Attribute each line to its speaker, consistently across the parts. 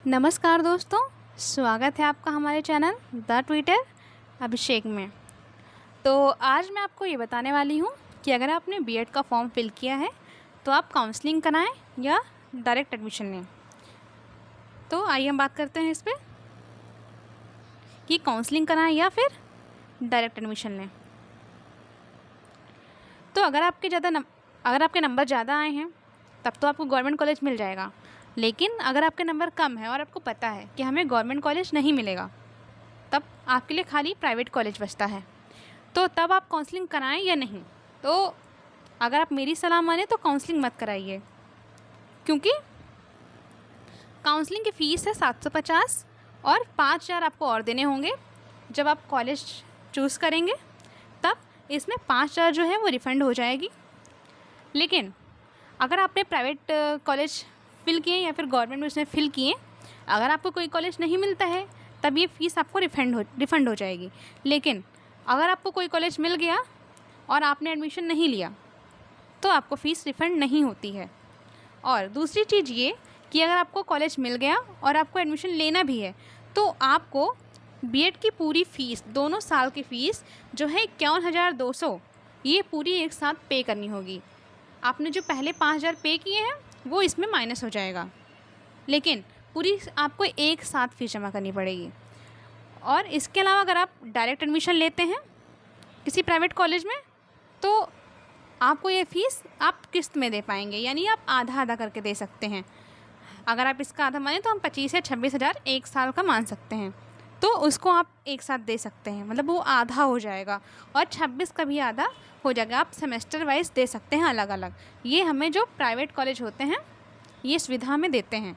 Speaker 1: नमस्कार दोस्तों, स्वागत है आपका हमारे चैनल द ट्विटर अभिषेक में। तो आज मैं आपको ये बताने वाली हूँ कि अगर आपने बीएड का फॉर्म फिल किया है तो आप काउंसलिंग कराएं या डायरेक्ट एडमिशन लें। तो आइए हम बात करते हैं इस पर कि काउंसलिंग कराएं या फिर डायरेक्ट एडमिशन लें। तो अगर आपके नंबर ज़्यादा आए हैं तब तो आपको गवर्नमेंट कॉलेज मिल जाएगा, लेकिन अगर आपके नंबर कम है और आपको पता है कि हमें गवर्नमेंट कॉलेज नहीं मिलेगा, तब आपके लिए खाली प्राइवेट कॉलेज बचता है। तो तब आप काउंसलिंग कराएं या नहीं। तो अगर आप मेरी सलाह माने तो काउंसलिंग मत कराइए, क्योंकि काउंसलिंग की फ़ीस है 750 और 5000 आपको और देने होंगे जब आप कॉलेज चूज़ करेंगे। तब इसमें 5000 जो है वो रिफ़ंड हो जाएगी। लेकिन अगर आपने प्राइवेट कॉलेज फिल किए या फिर गवर्नमेंट में उसमें फ़िल किए, अगर आपको कोई कॉलेज नहीं मिलता है तब ये फ़ीस आपको रिफ़ंड हो जाएगी। लेकिन अगर आपको कोई कॉलेज मिल गया और आपने एडमिशन नहीं लिया तो आपको फ़ीस रिफ़ंड नहीं होती है। और दूसरी चीज़ ये कि अगर आपको कॉलेज मिल गया और आपको एडमिशन लेना भी है तो आपको बीएड की पूरी फ़ीस, दोनों साल की फ़ीस जो है 51,200, ये पूरी एक साथ पे करनी होगी। आपने जो पहले 5,000 पे किए हैं वो इसमें माइनस हो जाएगा, लेकिन पूरी आपको एक साथ फ़ीस जमा करनी पड़ेगी। और इसके अलावा अगर आप डायरेक्ट एडमिशन लेते हैं किसी प्राइवेट कॉलेज में तो आपको ये फ़ीस आप किस्त में दे पाएंगे, यानी आप आधा आधा करके दे सकते हैं। अगर आप इसका आधा माने तो हम 25 या 26,000 एक साल का मान सकते हैं, तो उसको आप एक साथ दे सकते हैं, मतलब वो आधा हो जाएगा और 26 का भी आधा हो जाएगा। आप सेमेस्टर वाइज दे सकते हैं अलग अलग। ये हमें जो प्राइवेट कॉलेज होते हैं ये सुविधा में देते हैं।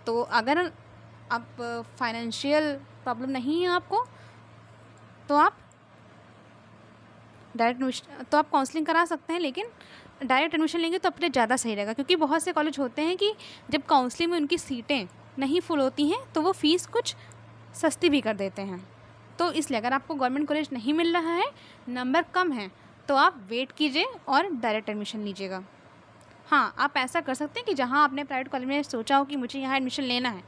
Speaker 1: तो अगर आप फाइनेंशियल प्रॉब्लम नहीं है आपको तो आप आप काउंसलिंग करा सकते हैं, लेकिन डायरेक्ट एडमिशन लेंगे तो अपने ज़्यादा सही रहेगा, क्योंकि बहुत से कॉलेज होते हैं कि जब काउंसलिंग में उनकी सीटें नहीं फुल होती हैं तो वो फ़ीस कुछ सस्ती भी कर देते हैं। तो इसलिए अगर आपको गवर्नमेंट कॉलेज नहीं मिल रहा है, नंबर कम है, तो आप वेट कीजिए और डायरेक्ट एडमिशन लीजिएगा। हाँ, आप ऐसा कर सकते हैं कि जहाँ आपने प्राइवेट कॉलेज में सोचा हो कि मुझे यहाँ एडमिशन लेना है,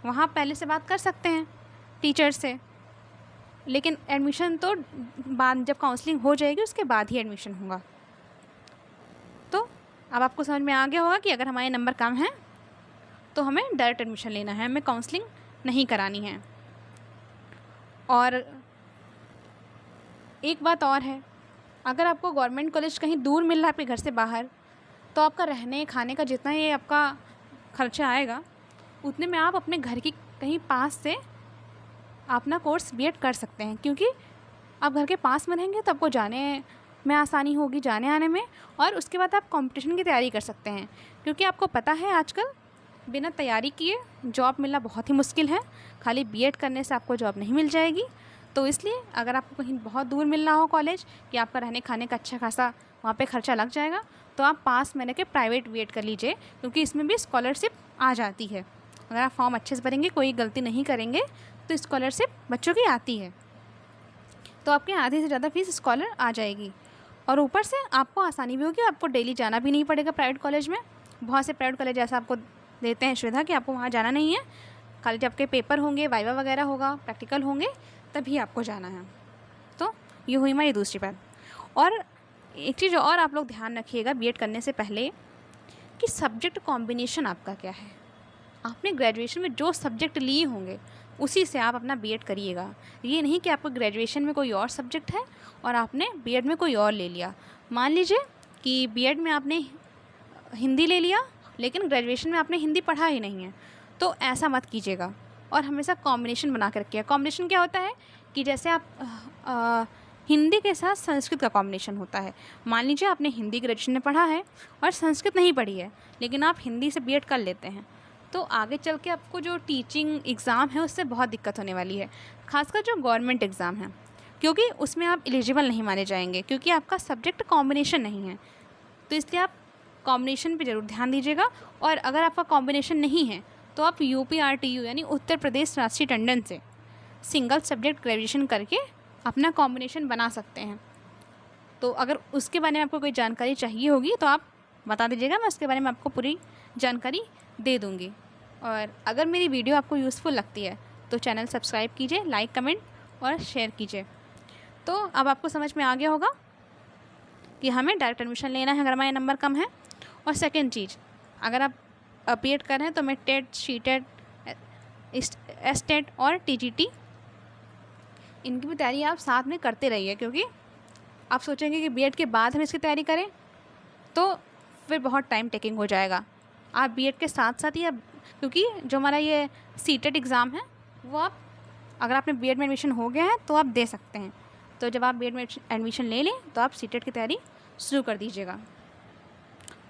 Speaker 1: वहाँ पहले से बात कर सकते हैं टीचर से। लेकिन एडमिशन तो बाद, जब काउंसलिंग हो जाएगी उसके बाद ही एडमिशन होगा। तो अब आपको समझ में आ गया होगा कि अगर हमारे नंबर कम हैं तो हमें डायरेक्ट एडमिशन लेना है, हमें काउंसलिंग नहीं करानी है। और एक बात और है, अगर आपको गवर्नमेंट कॉलेज कहीं दूर मिल रहा है आपके घर से बाहर, तो आपका रहने खाने का जितना ये आपका खर्चा आएगा उतने में आप अपने घर की कहीं पास से अपना कोर्स बीएड कर सकते हैं, क्योंकि आप घर के पास में रहेंगे तो आपको जाने में आसानी होगी, जाने आने में। और उसके बाद आप कंपटीशन की तैयारी कर सकते हैं, क्योंकि आपको पता है आजकल बिना तैयारी किए जॉब मिलना बहुत ही मुश्किल है। खाली बीएड करने से आपको जॉब नहीं मिल जाएगी। तो इसलिए अगर आपको कहीं बहुत दूर मिल रहा हो कॉलेज कि आपका रहने खाने का अच्छा खासा वहाँ पे खर्चा लग जाएगा, तो आप पास में रह के प्राइवेट बीएड कर लीजिए, क्योंकि इसमें भी स्कॉलरशिप आ जाती है। अगर आप फॉर्म अच्छे से भरेंगे, कोई गलती नहीं करेंगे, तो स्कॉलरशिप बच्चों की आती है। तो आपके आधे से ज़्यादा फीस स्कॉलर आ जाएगी। और ऊपर से आपको आसानी भी होगी, आपको डेली जाना भी नहीं पड़ेगा प्राइवेट कॉलेज में। बहुत से प्राइवेट कॉलेज ऐसा आपको देते हैं सुविधा कि आपको वहाँ जाना नहीं है, खाली जब आपके पेपर होंगे, वाइवा वगैरह होगा, प्रैक्टिकल होंगे, तभी आपको जाना है। तो ये हुई हमारी दूसरी बात। और एक चीज़ और आप लोग ध्यान रखिएगा बीएड करने से पहले कि सब्जेक्ट कॉम्बिनेशन आपका क्या है। आपने ग्रेजुएशन में जो सब्जेक्ट लिए होंगे उसी से आप अपना बीएड करिएगा। ये नहीं कि आपको ग्रेजुएशन में कोई और सब्जेक्ट है और आपने बीएड में कोई और ले लिया। मान लीजिए कि बीएड में आपने हिंदी ले लिया लेकिन ग्रेजुएशन में आपने हिंदी पढ़ा ही नहीं है, तो ऐसा मत कीजिएगा। और हमेशा कॉम्बिनेशन बना के रखिएगा। कॉम्बिनेशन क्या होता है कि जैसे आप हिंदी के साथ संस्कृत का कॉम्बिनेशन होता है। मान लीजिए आपने हिंदी ग्रेजुएशन में पढ़ा है और संस्कृत नहीं पढ़ी है, लेकिन आप हिंदी से बीएड कर लेते हैं, तो आगे चल के आपको जो टीचिंग एग्ज़ाम है उससे बहुत दिक्कत होने वाली है, खासकर जो गवर्नमेंट एग्ज़ाम है, क्योंकि उसमें आप एलिजिबल नहीं माने जाएंगे, क्योंकि आपका सब्जेक्ट कॉम्बिनेशन नहीं है। तो इसलिए आप कॉम्बिनेशन पे ज़रूर ध्यान दीजिएगा। और अगर आपका कॉम्बिनेशन नहीं है तो आप यूपीआरटीयू यानी उत्तर प्रदेश राष्ट्रीय टंडन से सिंगल सब्जेक्ट ग्रेजुएशन करके अपना कॉम्बिनेशन बना सकते हैं। तो अगर उसके बारे में आपको कोई जानकारी चाहिए होगी तो आप बता दीजिएगा, मैं उसके बारे में आपको पूरी जानकारी दे दूँगी। और अगर मेरी वीडियो आपको यूज़फुल लगती है तो चैनल सब्सक्राइब कीजिए, लाइक, कमेंट और शेयर कीजिए। तो अब आपको समझ में आ गया होगा कि हमें डायरेक्ट एडमिशन लेना है अगर हमारे नंबर कम है। और सेकंड चीज़, अगर आप बीएड कर रहे हैं तो मैं टेट, सी-टेट, एस-टेट और टीजीटी इनकी भी तैयारी आप साथ में करते रहिए, क्योंकि आप सोचेंगे कि बीएड के बाद हम इसकी तैयारी करें तो फिर बहुत टाइम टेकिंग हो जाएगा। आप बीएड के साथ साथ ही, क्योंकि जो हमारा ये सी-टेट एग्ज़ाम है वो आप, अगर आपने बीएड में एडमिशन हो गया है तो आप दे सकते हैं। तो जब आप बीएड में एडमिशन ले लें तो आप सी-टेट की तैयारी शुरू कर दीजिएगा।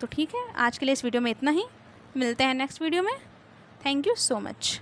Speaker 1: तो ठीक है, आज के लिए इस वीडियो में इतना ही। मिलते हैं नेक्स्ट वीडियो में। Thank you so much.